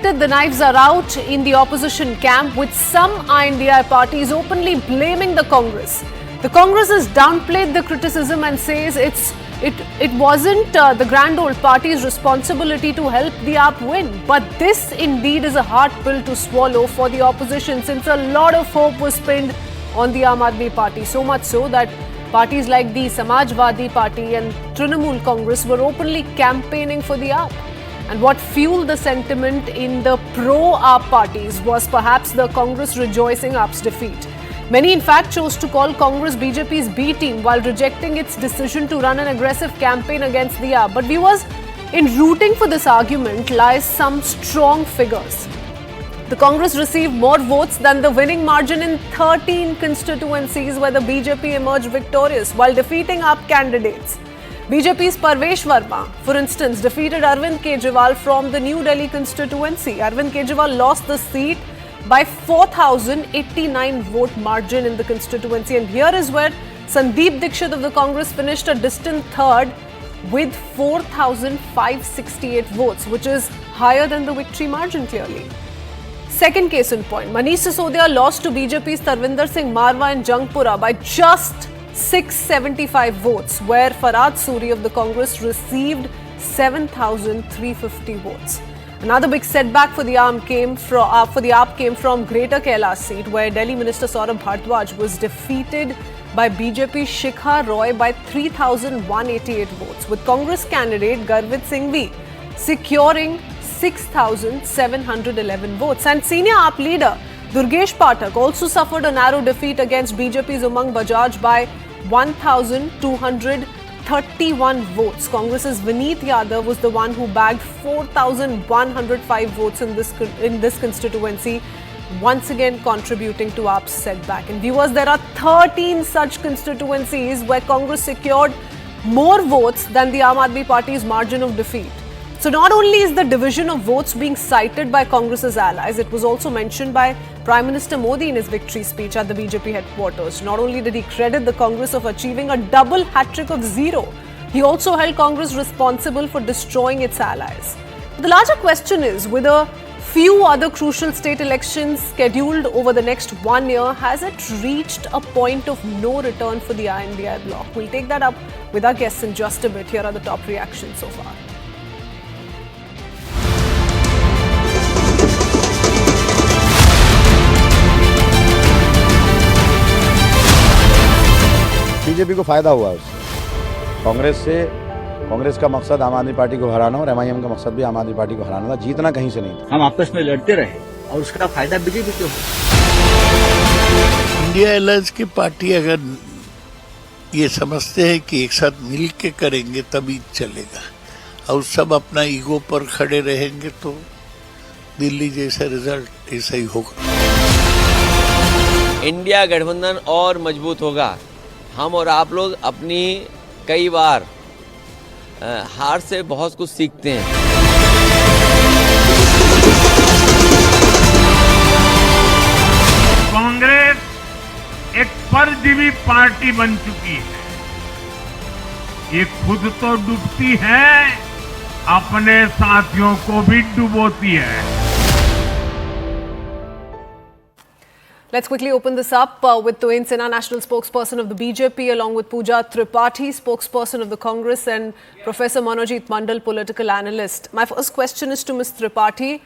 predicted, the knives are out in the opposition camp, with some INDI parties openly blaming the Congress. The Congress has downplayed the criticism and says it wasn't the grand old party's responsibility to help the AAP win. But this indeed is a hard pill to swallow for the opposition, since a lot of hope was pinned on the Aam Aadmi Party. So much so that parties like the Samajwadi Party and Trinamool Congress were openly campaigning for the AAP. And what fueled the sentiment in the pro-AAP parties was perhaps the Congress rejoicing AAP's defeat. Many in fact chose to call Congress BJP's B team while rejecting its decision to run an aggressive campaign against the AAP. But viewers, in rooting for this argument lies some strong figures. The Congress received more votes than the winning margin in 13 constituencies where the BJP emerged victorious while defeating AAP candidates. BJP's Parvesh Verma, for instance, defeated Arvind Kejriwal from the New Delhi constituency. Arvind Kejriwal lost the seat by 4,089 vote margin in the constituency. And here is where Sandeep Dixit of the Congress finished a distant third with 4,568 votes, which is higher than the victory margin clearly. Second case in point, Manish Sisodia lost to BJP's Tarvinder Singh Marwa in Jangpura by just 675 votes, where Farhad Suri of the Congress received 7,350 votes. Another big setback for the AAP came from Greater Kailash seat, where Delhi Minister Saurabh Bhardwaj was defeated by BJP Shikha Roy by 3,188 votes, with Congress candidate Garvit Singhvi securing 6,711 votes. And senior AAP leader Durgesh Pathak also suffered a narrow defeat against BJP's Umang Bajaj by 1,231 votes. Congress's Vineet Yadav was the one who bagged 4,105 votes in this constituency, once again contributing to AAP's setback. And viewers, there are 13 such constituencies where Congress secured more votes than the Aam Aadmi Party's margin of defeat. So not only is the division of votes being cited by Congress's allies, it was also mentioned by Prime Minister Modi in his victory speech at the BJP headquarters. Not only did he credit the Congress of achieving a double hat-trick of zero, he also held Congress responsible for destroying its allies. The larger question is, with a few other crucial state elections scheduled over the next 1 year, has it reached a point of no return for the INDI bloc? We'll take that up with our guests in just a bit. Here are the top reactions so far. BJP को फायदा हुआ उससे। कांग्रेस का मकसद आम आदमी party को हराना और एमआईएम का मकसद भी आम आदमी पार्टी को हराना था, जीतना कहीं से नहीं था। हम आपस में लड़ते रहे और उसका फायदा बीजेपी को। इंडिया अलायंस की पार्टी अगर ये समझते हैं कि एक साथ मिल के करेंगे तभी चलेगा और सब अपना ईगो पर खड़े रहेंगे तो दिल्ली जैसा रिजल्ट ऐसा ही होगा। इंडिया गठबंधन और मजबूत होगा। हम और आप लोग अपनी कई बार हार से बहुत कुछ सीखते हैं। कांग्रेस एक परजीवी पार्टी बन चुकी है। ये खुद तो डूबती है, अपने साथियों को भी डुबोती है। Let's quickly open this up with Tuin Sinha, national spokesperson of the BJP, along with Pooja Tripathi, spokesperson of the Congress, and Professor Manojit Mandal, political analyst. My first question is to Ms. Tripathi.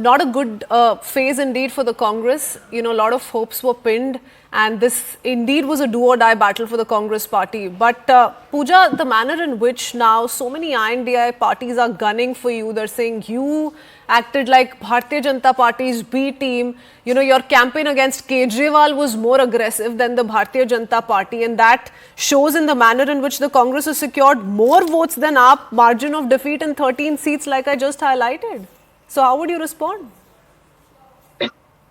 Not a good phase indeed for the Congress. You know, a lot of hopes were pinned, and this indeed was a do-or-die battle for the Congress party. But Pooja, the manner in which now so many INDI parties are gunning for you, they're saying you acted like Bharatiya Janata Party's B team. You know, your campaign against Kejriwal was more aggressive than the Bharatiya Janata Party, and that shows in the manner in which the Congress has secured more votes than AAP, margin of defeat in 13 seats like I just highlighted. So how would you respond?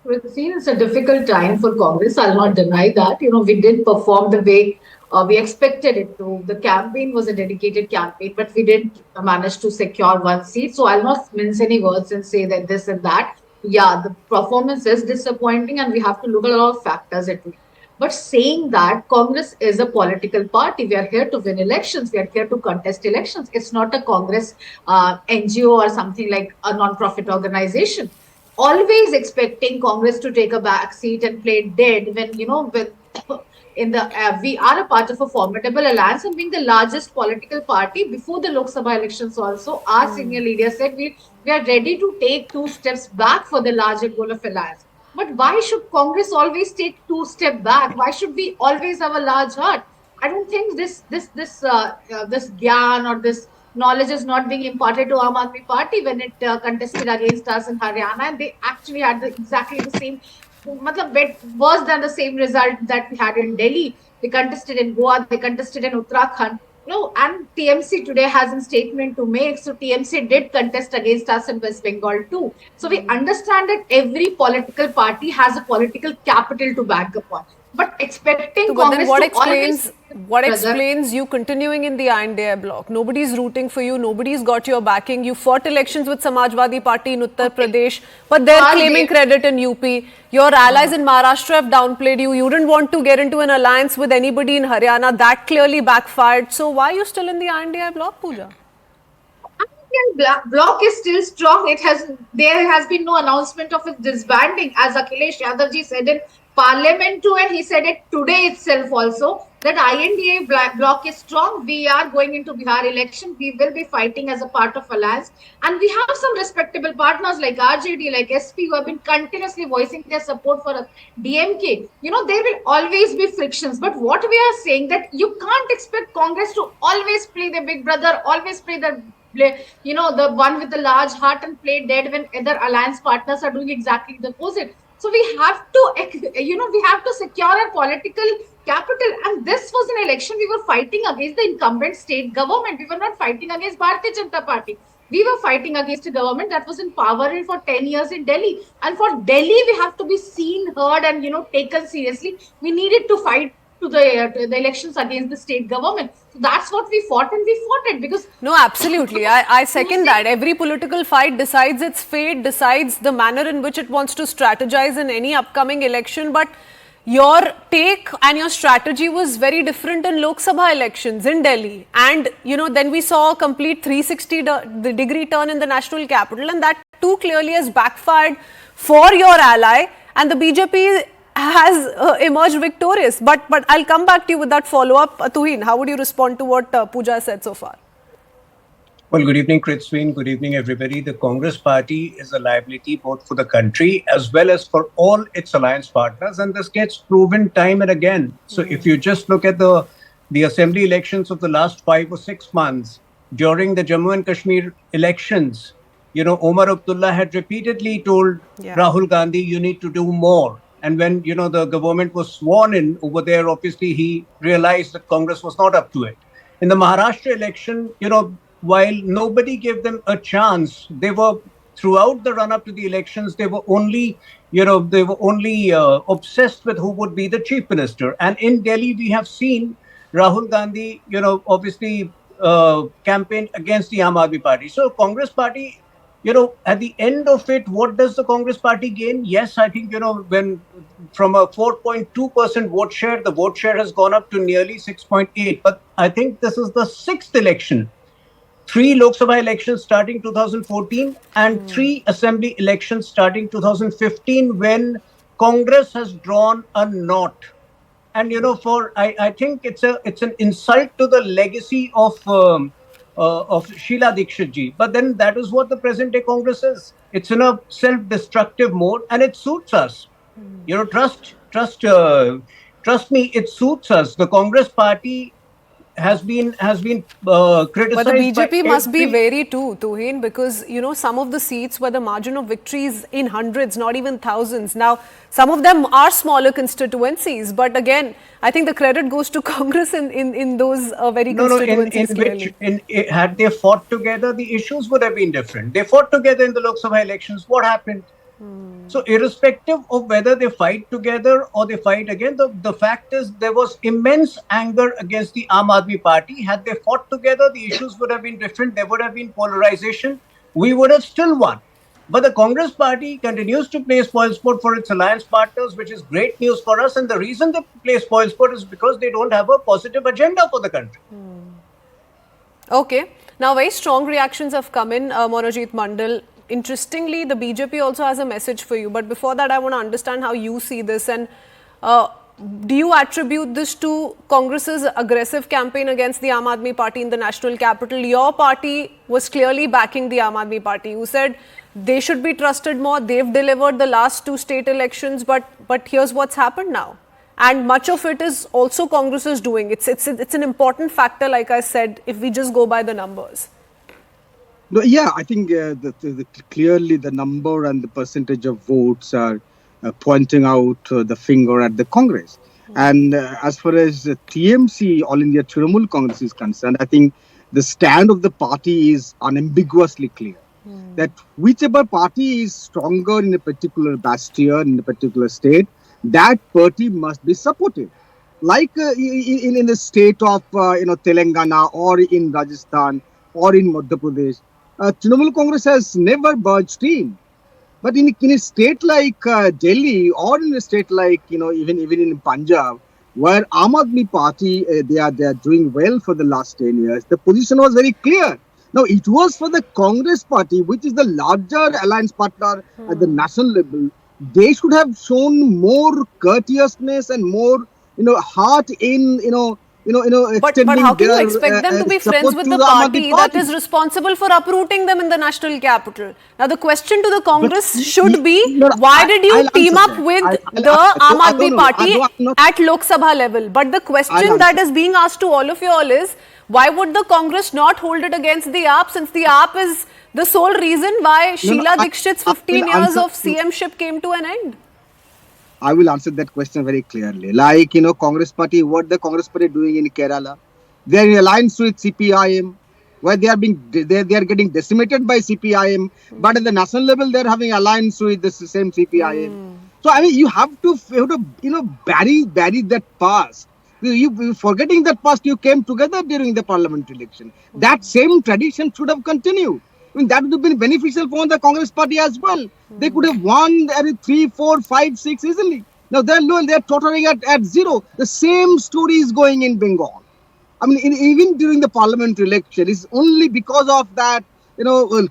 Well, see, it's a difficult time for Congress. I'll not deny that. You know, we did perform the way we expected it to. The campaign was a dedicated campaign, but we didn't manage to secure one seat. So I'll not mince any words and say that this and that. Yeah, the performance is disappointing, and we have to look at a lot of factors at it. But saying that Congress is a political party, we are here to win elections, we are here to contest elections. It's not a Congress NGO or something like a non-profit organization. Always expecting Congress to take a back seat and play dead when, when in the we are a part of a formidable alliance, and being the largest political party before the Lok Sabha elections also, our senior leader said we are ready to take 2 steps back for the larger goal of alliance. But why should Congress always take 2 steps back? Why should we always have a large heart? I don't think this gyan or this knowledge is not being imparted to Aam Aadmi Party when it contested against us in Haryana, and they actually had exactly the same, worse than the same result that we had in Delhi. They contested in Goa, they contested in Uttarakhand. No, and TMC today has a statement to make. So TMC did contest against us in West Bengal too. So we understand that every political party has a political capital to back upon. But expecting So, but then Congress what explains you continuing in the INDA bloc? Nobody's rooting for you. Nobody's got your backing. You fought elections with Samajwadi Party in Uttar Pradesh, but they're claiming credit in UP. Your allies in Maharashtra have downplayed you. You didn't want to get into an alliance with anybody in Haryana. That clearly backfired. So why are you still in the INDA bloc, Pooja? bloc is still strong. There has been no announcement of its disbanding, as Akhilesh Yadav ji said in Parliament too, and he said it today itself also, that INDA bloc is strong. We are going into Bihar election. We will be fighting as a part of alliance, and we have some respectable partners like RJD, like SP, who have been continuously voicing their support for us. DMK. There will always be frictions, but what we are saying that you can't expect Congress to always play the big brother, always play the one with the large heart and play dead when other alliance partners are doing exactly the opposite. So we have to secure our political capital. And this was an election we were fighting against the incumbent state government. We were not fighting against Bharatiya Janata Party. We were fighting against a government that was in power for 10 years in Delhi. And for Delhi, we have to be seen, heard, and taken seriously. We needed to fight to the elections against the state government. So that's what we fought, and we fought it because... No, absolutely. I second that. Every political fight decides its fate, decides the manner in which it wants to strategize in any upcoming election. But your take and your strategy was very different in Lok Sabha elections in Delhi. And, then we saw a complete 360-degree turn in the national capital. And that too clearly has backfired for your ally. And the BJP has emerged victorious. But I'll come back to you with that follow-up. Tuhin, how would you respond to what Pooja said so far? Well, good evening, Kritsween. Good evening, everybody. The Congress Party is a liability both for the country as well as for all its alliance partners. And this gets proven time and again. So if you just look at the assembly elections of the last 5 or 6 months, during the Jammu and Kashmir elections, Omar Abdullah had repeatedly told Rahul Gandhi, you need to do more. And when, the government was sworn in over there, obviously he realized that Congress was not up to it. In the Maharashtra election, while nobody gave them a chance, they were, throughout the run-up to the elections, they were only obsessed with who would be the chief minister. And in Delhi, we have seen Rahul Gandhi, obviously campaign against the Aam Aadmi Party. So Congress Party, at the end of it, what does the Congress Party gain? Yes, I think, when from a 4.2% vote share, the vote share has gone up to nearly 6.8. But I think this is the 6th election. 3 Lok Sabha elections starting 2014 and 3 assembly elections starting 2015 when Congress has drawn a knot. And, I think it's an insult to the legacy of Sheila Dikshit ji. But then that is what the present day Congress is. It's in a self-destructive mode and it suits us. Trust me, it suits us. The Congress Party has been criticized. But the BJP must be wary too, Tuhin, because some of the seats where the margin of victory is in hundreds, not even thousands. Now, some of them are smaller constituencies, but again, I think the credit goes to Congress in those very constituencies. Had they fought together, the issues would have been different. They fought together in the Lok Sabha elections. What happened? So irrespective of whether they fight together or they fight again, the fact is there was immense anger against the Aam Aadmi Party. Had they fought together, the issues would have been different. There would have been polarization. We would have still won. But the Congress party continues to play spoilsport for its alliance partners, which is great news for us. And the reason they play spoilsport is because they don't have a positive agenda for the country. Okay. Now, very strong reactions have come in, Monojit Mandal. Interestingly, the BJP also has a message for you. But before that, I want to understand how you see this. And do you attribute this to Congress's aggressive campaign against the Aam Aadmi Party in the national capital? Your party was clearly backing the Aam Aadmi Party. You said they should be trusted more. They've delivered the last 2 state elections. But here's what's happened now. And much of it is also Congress is doing. It's an important factor, like I said, if we just go by the numbers. No, yeah, I think clearly the number and the percentage of votes are pointing out the finger at the Congress. And as far as TMC, All India Trinamool Congress is concerned, I think the stand of the party is unambiguously clear. That whichever party is stronger in a particular bastion, in a particular state, that party must be supported. Like in the state of Telangana or in Rajasthan or in Madhya Pradesh, Trinamool Congress has never budged in. But in a state like Delhi or in a state like even in Punjab, where Aam Aadmi Party they are doing well for the last 10 years, the position was very clear. Now it was for the Congress Party, which is the larger alliance partner at the national level. They should have shown more courteousness and more heart in But how can you expect them to be friends with the party that is responsible for uprooting them in the national capital? Now, the question to the Congress should be, why did you team up with the Aam Aadmi Party at Lok Sabha level? But the question that is being asked to all of you all is, why would the Congress not hold it against the AAP, since the AAP is the sole reason why Sheila Dikshit's 15 years of CM-ship came to an end? I will answer that question very clearly. Like, Congress Party, what the Congress Party doing in Kerala? They are in alliance with CPIM, where they are getting decimated by CPIM, but at the national level, they are having alliance with the same CPIM. So, I mean, you have to bury that past. You forgetting that past, you came together during the parliament election. That same tradition should have continued. I mean, that would have been beneficial for the Congress Party as well. They could have won 3, 4, 5, 6 easily. Now they're tottering at 0. The same story is going in Bengal. I mean, even during the parliament election, it's only because of that,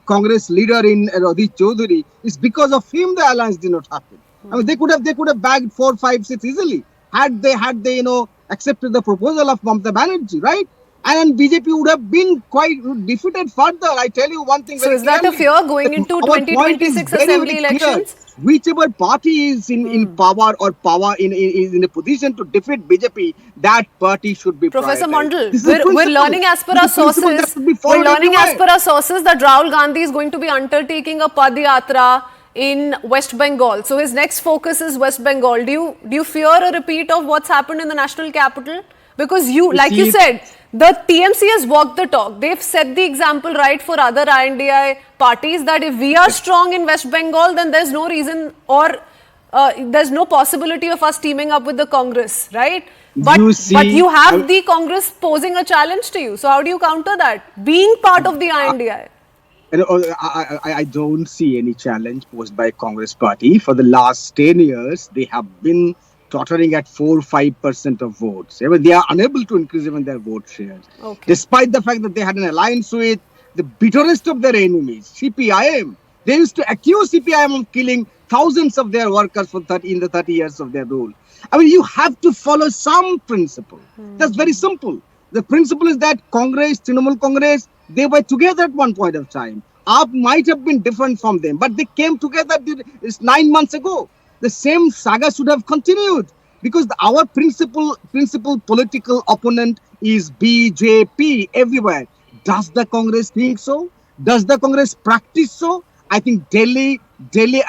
Congress leader in Radhi Chaudhary. It's because of him the alliance did not happen. I mean, they could have bagged 4, 5, 6 easily had they accepted the proposal of Mamata Banerjee, right? And BJP would have been quite defeated further. I tell you one thing. So is that a fear going into 2026 assembly elections? Whichever party is in power or is in a position to defeat BJP, that party should be Professor prioritized. Mandal, we're learning as per our sources. We're learning as per our sources that Rahul Gandhi is going to be undertaking a Padyatra in West Bengal. So his next focus is West Bengal. Do you fear a repeat of what's happened in the national capital? Because you said, the TMC has walked the talk. They've set the example right for other INDI parties that if we are strong in West Bengal, then there's no reason or there's no possibility of us teaming up with the Congress, right? But you have the Congress posing a challenge to you. So how do you counter that? Being part of the INDI. I don't see any challenge posed by Congress Party. For the last 10 years, they have been tottering at 4-5% of votes. They are unable to increase even their vote shares. Okay. Despite the fact that they had an alliance with the bitterest of their enemies, CPIM. They used to accuse CPIM of killing thousands of their workers in the 30 years of their rule. I mean, you have to follow some principle. That's very simple. The principle is that Congress, Trinamool Congress, they were together at one point of time. AAP might have been different from them, but they came together 9 months ago. The same saga should have continued because our principal political opponent is BJP everywhere. Does the Congress think so? Does the Congress practice so? I think Delhi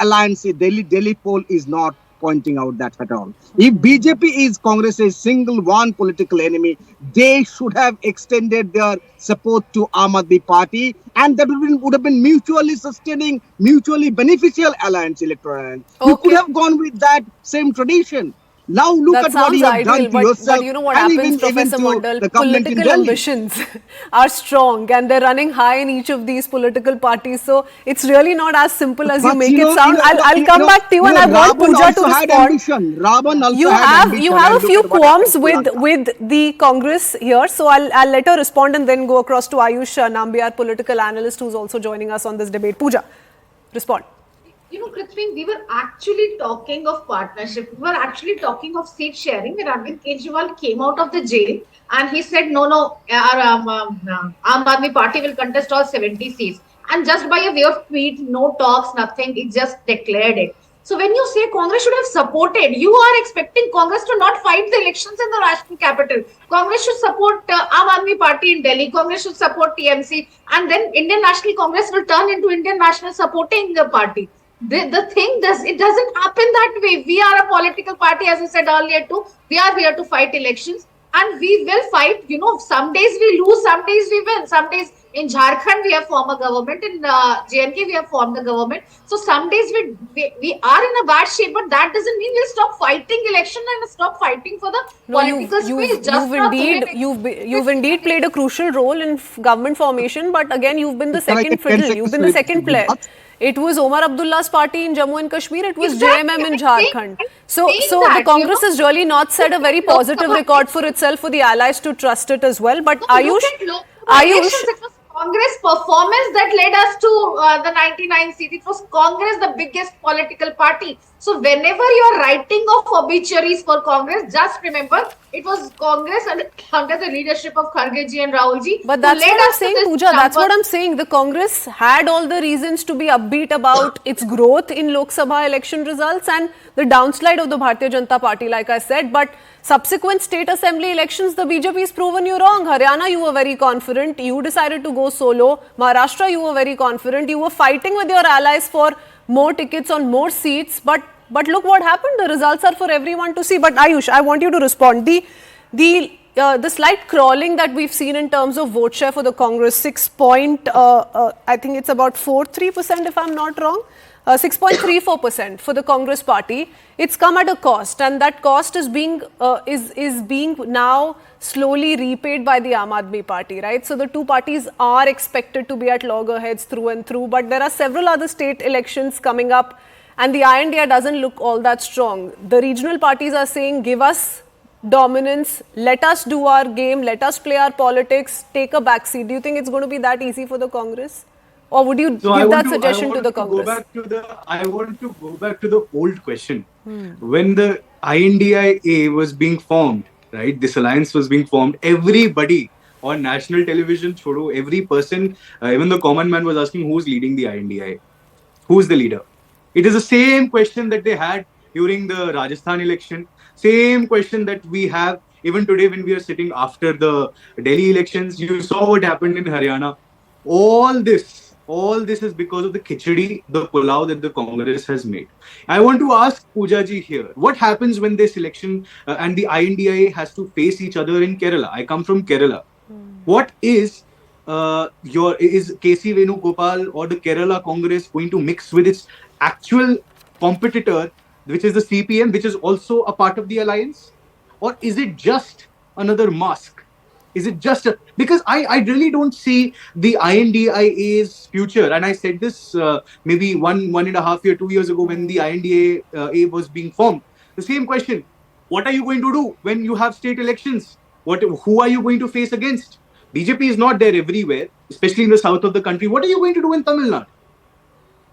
alliance, Delhi poll is not pointing out that at all. If BJP is Congress's single one political enemy, they should have extended their support to Aam Aadmi Party, and that would have been mutually sustaining, mutually beneficial alliance electoral. Okay. You could have gone with that same tradition. Now look That at what sounds you have done ideal, to yourself. but you know what and happens, even Professor to Mondal? the government in Political Delhi. ambitions are strong and they're running high in each of these political parties. So it's really not as simple as you But make it sound. I'll come back to you, and I want Ravan Pooja to also had respond. ambition. Ravan also You had have ambition. a and look few at what qualms happened to with Lanka. the Congress here, so I'll let her respond and then go across to Ayush Nambiar, political analyst, who's also joining us on this debate. Pooja, respond. You know, Prithvi, we were actually talking of partnership. We were actually talking of seat sharing when Arvind Kejriwal came out of the jail and he said, no, our Aam Aadmi Party will contest all 70 seats. And just by a way of tweet, no talks, nothing, he just declared it. So when you say Congress should have supported, you are expecting Congress to not fight the elections in the national capital. Congress should support Aam Aadmi Party in Delhi. Congress should support TMC. And then Indian National Congress will turn into Indian National Supporting Party. The thing doesn't happen that way. We are a political party, as I said earlier too. We are here to fight elections and we will fight. You know, some days we lose, some days we win. Some days in Jharkhand we have formed a government, in JNK we have formed a government. So some days we are in a bad shape, but that doesn't mean we'll stop fighting election and stop fighting for the political space. You've indeed played a crucial role in government formation, but again you've been the second fiddle. You've been the second player. It was Omar Abdullah's party in Jammu and Kashmir. It was JMM in Jharkhand. So the Congress has really not set a very positive record for itself for the allies to trust it as well. But Ayush, it was Congress performance that led us to the 99 seats. It was Congress, the biggest political party. So whenever you're writing off obituaries for Congress, just remember it was Congress under the leadership of Kharge ji and Rahul ji. But that's what I'm saying, Pooja. That's what I'm saying. The Congress had all the reasons to be upbeat about its growth in Lok Sabha election results and the downslide of the Bharatiya Janata Party, like I said. But subsequent state assembly elections, the BJP has proven you wrong. Haryana, you were very confident. You decided to go solo. Maharashtra, you were very confident. You were fighting with your allies for more tickets on more seats. But look what happened. The results are for everyone to see. But Ayush, I want you to respond. The slight crawling that we've seen in terms of vote share for the Congress, I think it's about 4.3% if I'm not wrong. 6.34% for the Congress party. It's come at a cost, and that cost is being now slowly repaid by the Aam Aadmi Party, right? So the two parties are expected to be at loggerheads through and through, but there are several other state elections coming up, and the INDA doesn't look all that strong. The regional parties are saying, give us dominance, let us do our game, let us play our politics, take a backseat. Do you think it's going to be that easy for the Congress? Or would you give that suggestion to the Congress? I want to go back to the old question. When the INDIA was being formed, right, this alliance was being formed, everybody on national television, every person, even the common man was asking who's leading the INDIA? Who's the leader? It is the same question that they had during the Rajasthan election, same question that we have even today when we are sitting after the Delhi elections. You saw what happened in Haryana. All this is because of the khichdi, the pulao that the Congress has made. I want to ask Pooja ji here, what happens when this election and the INDIA has to face each other in Kerala? I come from Kerala. What is KC Venugopal or the Kerala Congress going to mix with its actual competitor, which is the CPM, which is also a part of the alliance? Or is it just another mask? Is it just because I really don't see the INDIA's future, and I said this maybe 1.5 years, 2 years ago when the INDIA was being formed. The same question: what are you going to do when you have state elections? Who are you going to face against? BJP is not there everywhere, especially in the south of the country. What are you going to do in Tamil Nadu?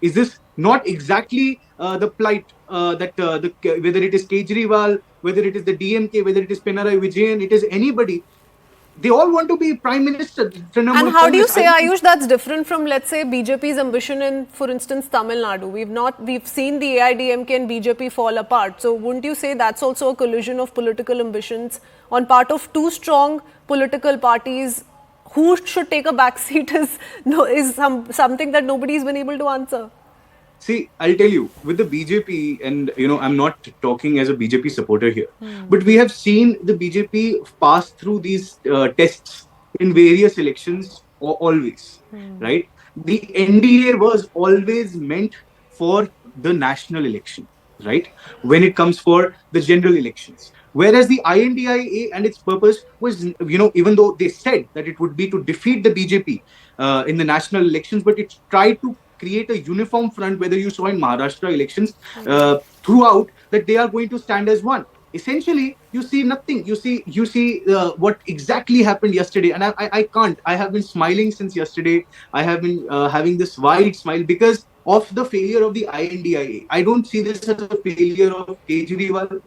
Is this not exactly the plight that whether it is Kejriwal, whether it is the DMK, whether it is Pinarayi Vijayan, it is anybody? They all want to be prime minister. And how do you say, Ayush, that's different from, let's say, BJP's ambition in, for instance, Tamil Nadu? We've seen the AIDMK and BJP fall apart. So wouldn't you say that's also a collision of political ambitions on part of two strong political parties? Who should take a backseat is something that nobody's been able to answer. See, I'll tell you, with the BJP, and I'm not talking as a BJP supporter here, but we have seen the BJP pass through these tests in various elections always, right? The NDA was always meant for the national election. right? When it comes for the general elections. Whereas the INDIA and its purpose was, even though they said that it would be to defeat the BJP in the national elections, but it tried to create a uniform front, whether you saw in Maharashtra elections throughout, that they are going to stand as one. Essentially, you see nothing. You see what exactly happened yesterday, and I can't. I have been smiling since yesterday. I have been having this wide smile because of the failure of the INDIA. I don't see this as a failure of Kejriwal.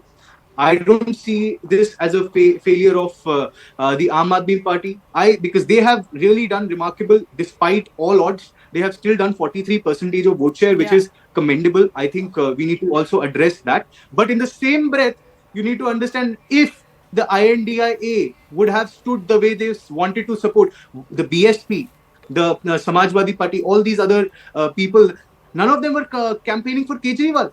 I don't see this as a failure of the Aam Aadmi Party. Because they have really done remarkable despite all odds. They have still done 43% of vote share, which is commendable. I think we need to also address that. But in the same breath, you need to understand, if the INDIA would have stood the way they wanted to support the BSP, the Samajwadi Party, all these other people, none of them were campaigning for Kejriwal.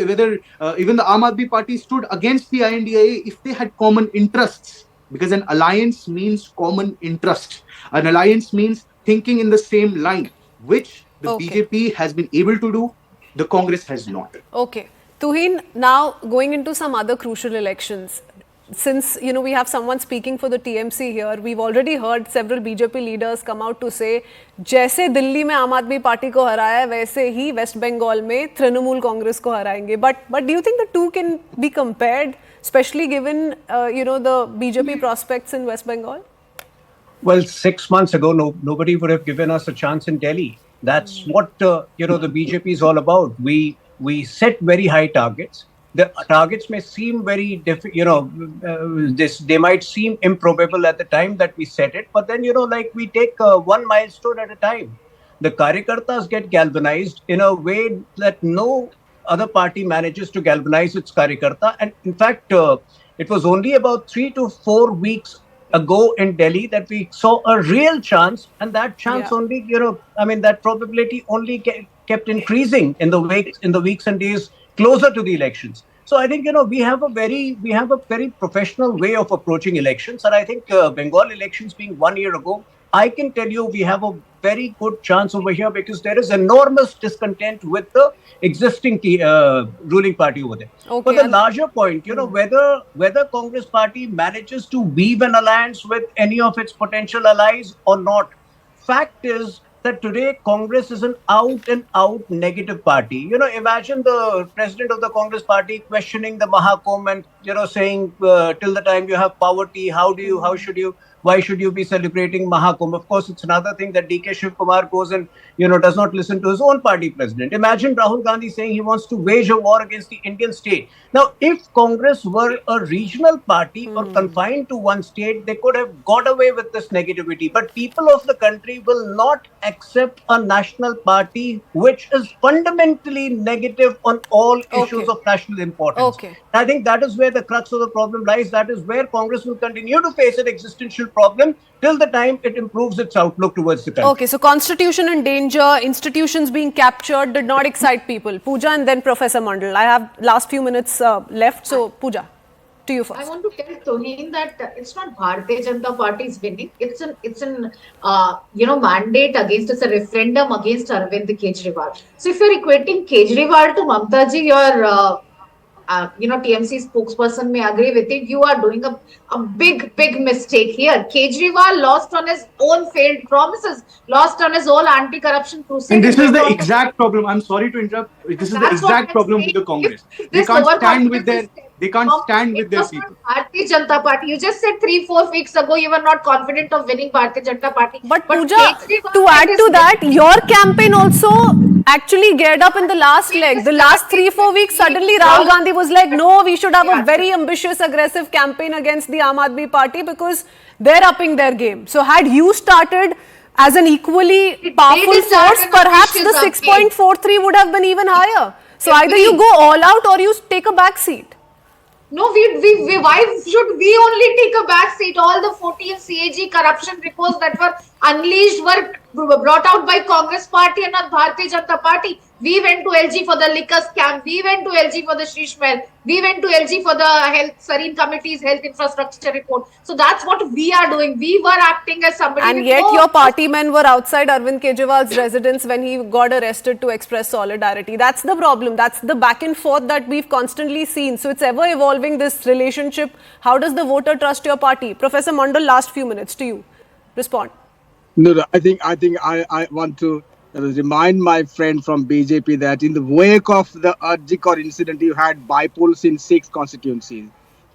Whether even the Aam Aadmi Party stood against the INDIA if they had common interests. Because an alliance means common interest. An alliance means thinking in the same line, which the BJP has been able to do, the Congress has not. Okay. Tuhin, now going into some other crucial elections. Since, we have someone speaking for the TMC here, we've already heard several BJP leaders come out to say, जैसे दिल्ली में आम आदमी party को हराया वैसे ही waste Bengal में तृणमूल कांग्रेस को हराएंगे. But do you think the two can be compared, especially given, the BJP prospects in West Bengal? Well, 6 months ago, nobody would have given us a chance in Delhi. That's what, the BJP is all about. We set very high targets. The targets may seem very, they might seem improbable at the time that we set it, but then, we take one milestone at a time. The Karyakartas get galvanized in a way that no other party manages to galvanize its Karyakarta. And in fact, it was only about 3 to 4 weeks ago in Delhi that we saw a real chance, and that chance only, that probability only kept increasing in the weeks and days closer to the elections. So I think, we have a very professional way of approaching elections. And I think Bengal elections being 1 year ago, I can tell you we have a very good chance over here because there is enormous discontent with the existing ruling party over there. Okay. But the larger point, whether Congress party manages to weave an alliance with any of its potential allies or not, fact is that today Congress is an out and out negative party. Imagine the president of the Congress party questioning the Mahakumbh and, saying till the time you have poverty, why should you be celebrating Mahakumbh? Of course, it's another thing that DK Shiv Kumar goes and, does not listen to his own party president. Imagine Rahul Gandhi saying he wants to wage a war against the Indian state. Now, if Congress were a regional party or confined to one state, they could have got away with this negativity. But people of the country will not accept a national party which is fundamentally negative on all issues of national importance. I think that is where the crux of the problem lies. That is where Congress will continue to face an existential problem till the time it improves its outlook towards the country. Okay, so constitution in danger, institutions being captured did not excite people. Pooja and then Professor Mandal. I have last few minutes left, so Pooja, to you first. I want to tell Tuhin that it's not Bharatiya Janata Party is winning. It's an mandate against, it's a referendum against Arvind Kejriwal. So if you're equating Kejriwal to Mamta ji, you're TMC spokesperson may agree with it. You are doing a big mistake here. Kejriwal lost on his own failed promises, lost on his own anti-corruption crusade. And this is the exact problem. I'm sorry to interrupt. This is the exact problem with the Congress. They can't stand with their people. Bharatiya Janata Party. You just said 3-4 weeks ago you were not confident of winning Bharatiya Janata Party. But Pooja, to add to that, your campaign also actually geared up in the last leg. The last 3-4 weeks, suddenly Rahul Gandhi was like, no, we should have a very ambitious, aggressive campaign against the Aam Aadmi Party because they're upping their game. So had you started as an equally powerful force, perhaps the 6.43 would have been even higher. So either you go all out or you take a back seat. No, why should we only take a back seat? All the 14 CAG corruption reports that were unleashed were brought out by Congress party and not Bharatiya Janata Party. We went to LG for the liquor scam. We went to LG for the Shrish Mahal. We went to LG for the health Sareen Committee's health infrastructure report. So that's what we are doing. We were acting as somebody. And yet your party men were outside Arvind Kejriwal's residence when he got arrested to express solidarity. That's the problem. That's the back and forth that we've constantly seen. So it's ever evolving, this relationship. How does the voter trust your party? Professor Mondal, last few minutes to you. Respond. No, I think I want to remind my friend from BJP that in the wake of the Arjikor incident, you had bipolls in 6 constituencies.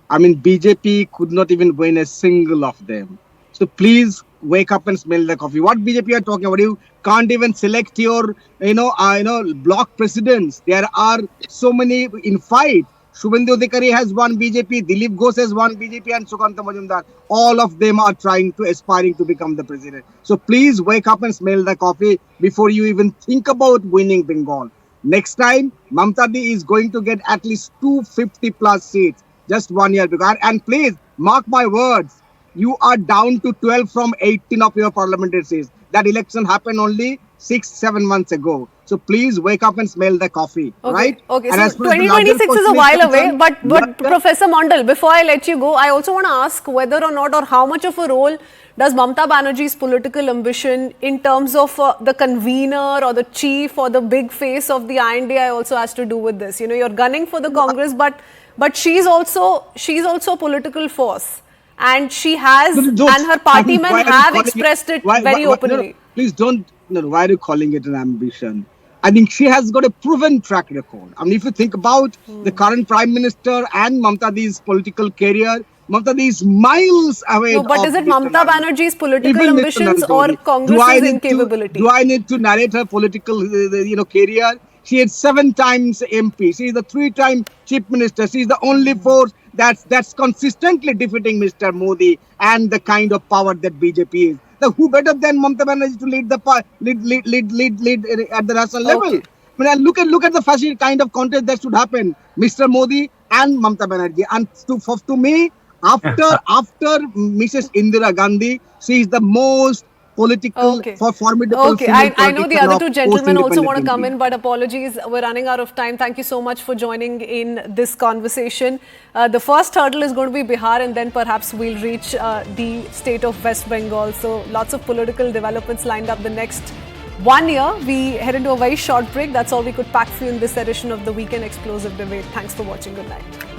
I mean, BJP could not even win a single of them. So please wake up and smell the coffee. What BJP are talking about? You can't even select your, block presidents. There are so many in fight. Shubhendu Adhikari has won BJP, Dilip Ghosh has won BJP, and Sukanta Majumdar. All of them are aspiring to become the president. So please wake up and smell the coffee before you even think about winning Bengal. Next time, Mamta Di is going to get at least 250 plus seats, just 1 year ago. And please, mark my words, you are down to 12 from 18 of your parliamentary seats. That election happened only 6-7 months ago. So please wake up and smell the coffee, right? Okay, and so 2026 is a while away, but Professor Mondal, before I let you go, I also want to ask whether or not, or how much of a role does Mamata Banerjee's political ambition in terms of the convener or the chief or the big face of the INDI also has to do with this? You know, you're gunning for the Congress, but she's also a political force. And she has, and her party men have expressed it very openly. No, please don't. No, why are you calling it an ambition? I think she has got a proven track record. I mean, if you think about the current Prime Minister and Mamta Di's political career, Mamta Di is miles away. No, but is it Mamata Banerjee's political ambitions or Congress's incapability? Do I need to narrate her political, career? She had 7 times MP. She is the 3-time Chief Minister. She is the only force that's consistently defeating Mr. Modi and the kind of power that BJP is. So who better than Mamata Banerjee to lead at the national level? I mean, look at the fascist kind of contest that should happen. Mr. Modi and Mamata Banerjee. And to me, after Mrs. Indira Gandhi, she is the most formidable. Okay, I know the other 2 gentlemen also want to come in, but apologies, we're running out of time. Thank you so much for joining in this conversation. The first hurdle is going to be Bihar, and then perhaps we'll reach the state of West Bengal. So lots of political developments lined up the next 1 year. We head into a very short break. That's all we could pack for you in this edition of the Weekend Explosive Debate. Thanks for watching. Good night.